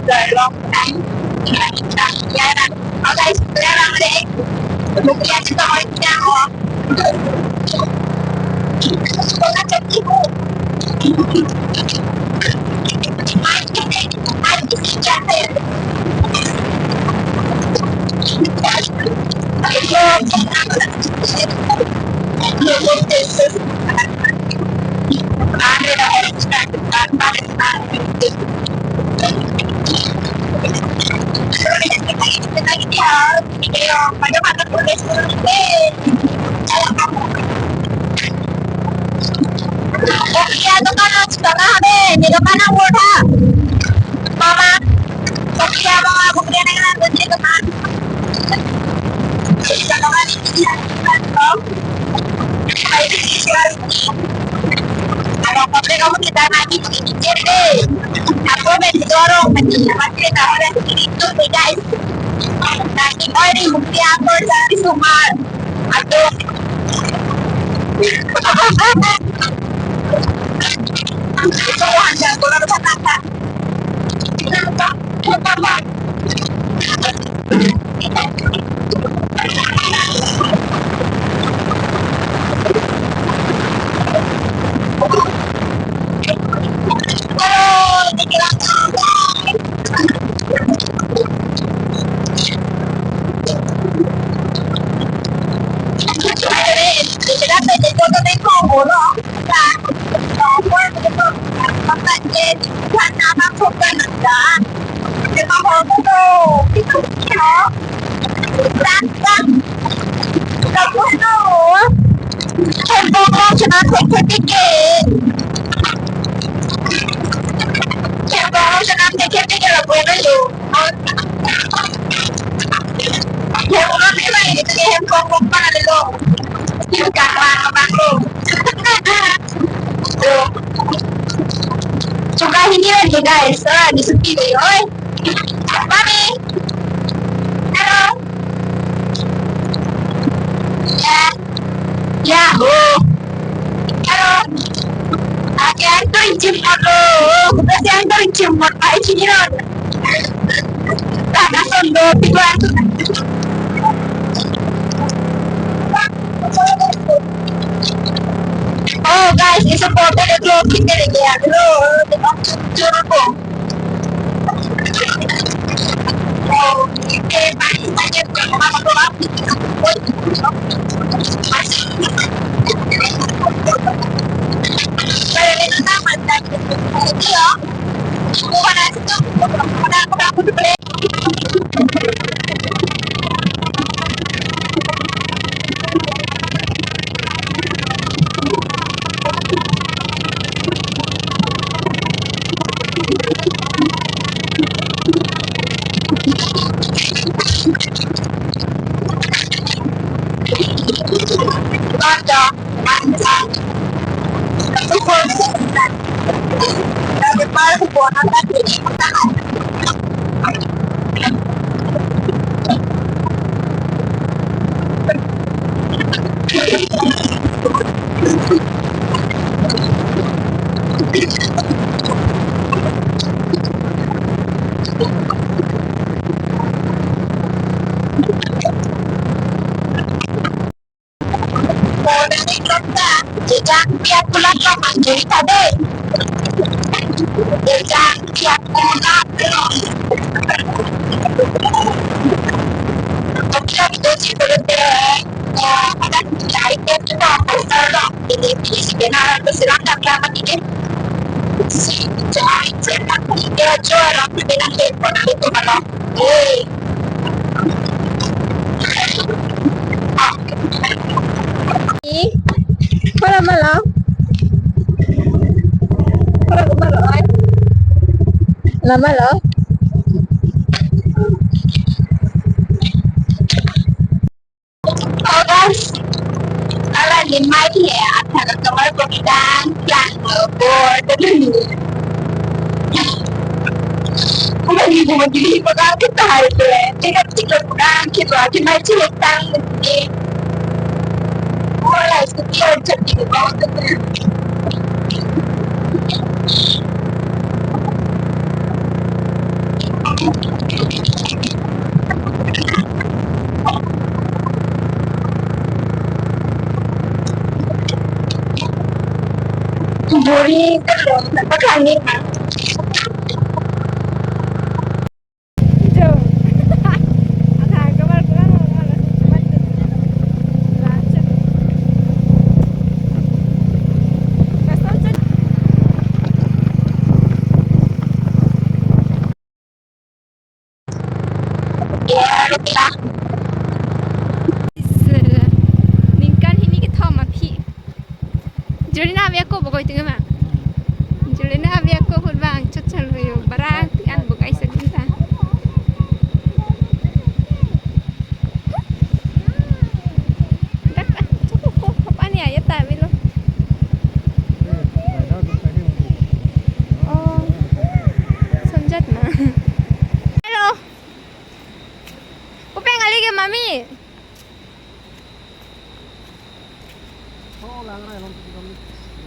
rồi luôn anh dạ là ở đây ra làm đi một cái chúng tôi nhau con đã chết chị cô anh chỉ trả tiền Kaya ito ka lang sa kami, hindi ka pa ng word ha. Mama, kaya mga bukya na nga doon dito ka. Isa ka nga dito ka. Ay, ano pa kamu kita lagi dikit deh. Aku mendorong kita orang itu guys. Nanti oh ini bukti aku dari Sumar. Aduh. Itu ada bola kata. Suka hindi lagi guys, di sepi deh, oi. Mami, halo. Ya, halo. Aku antar jemput lo, udah si antar jemput aja sini lo. Tak kasih lo, tiduran. Oh guys, isa foto na vlog kita lagi ya. Hello, juro ko. Oh, okay, banyak mga mga Pero ito naman, ito yun. Kuha na ito. Kuha ako na Jejak tiap bulan kapan jadi tadi? Jejak tiap bulan. Kita itu sih berbeda. Ada cari kita apa ini sebenarnya berserangkan lama ini. Si cari cerita dia jual apa dengan telepon itu mana? Para malam. Para kemarin. Lama loh. Oh guys, lagi main ya. Ada kamar pemindahan yang board. Lagi mau jadi pegang kita itu ya. Tidak pegang kita lagi main cilitang ini. Mulai setiap jadi ke bawah itu. Buri belum dapat lagi. Jauh. Ada kabar kurang malah macet. Macet. Gas macet. Ya, rupiah. Ningkan ini kita thom api. Jurina abi aku bogoy tengah mak. Jurina abi aku hulbang cocol yo barat an bogai sedinta. Dak cukup kok apa ni ya tak bilo. Oh. Sonjat na. Hello. Upeng ali ke mami.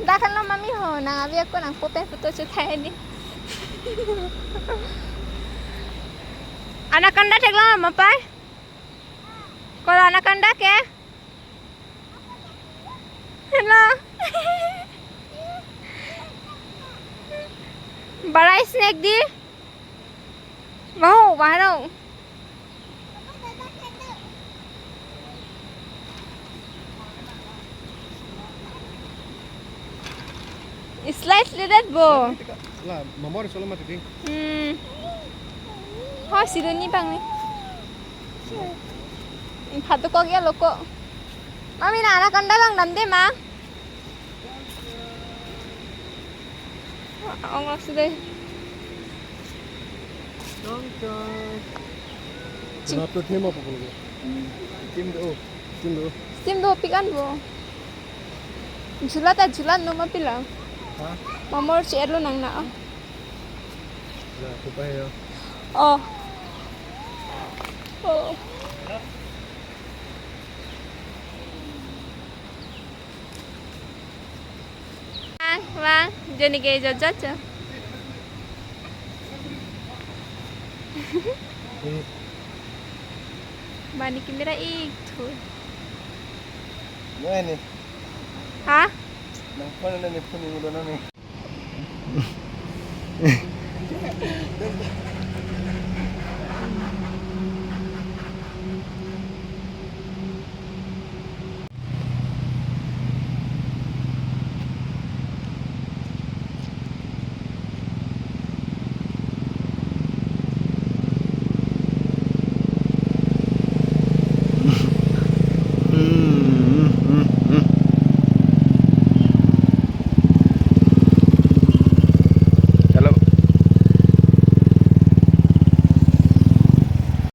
Dakan lo mami ho nang abi aku nang foto cetai ni. Anak anda tek lo apa? Kalau anak anda ke? Hello. Barai snack di? Mau, baru. Slightly red bo. Lah, memori solo mati ding. Ha sidoni bang ni. Phatu ko gya loko. Mami na anak anda bang nam de ma. Ong sudah. Congcong. Kenapa tim apa puluh? Tim do. Sim do pikan bo. Julat no ma pilang. Hah? Mamor chair lo nang na. Lah, supaya ya. Oh. Oh. Vâng, Johnny kể cho chất chưa? Bà đi kiếm ra ít thôi. Mana ni? Hả? Nampak ni phone ni muda ni.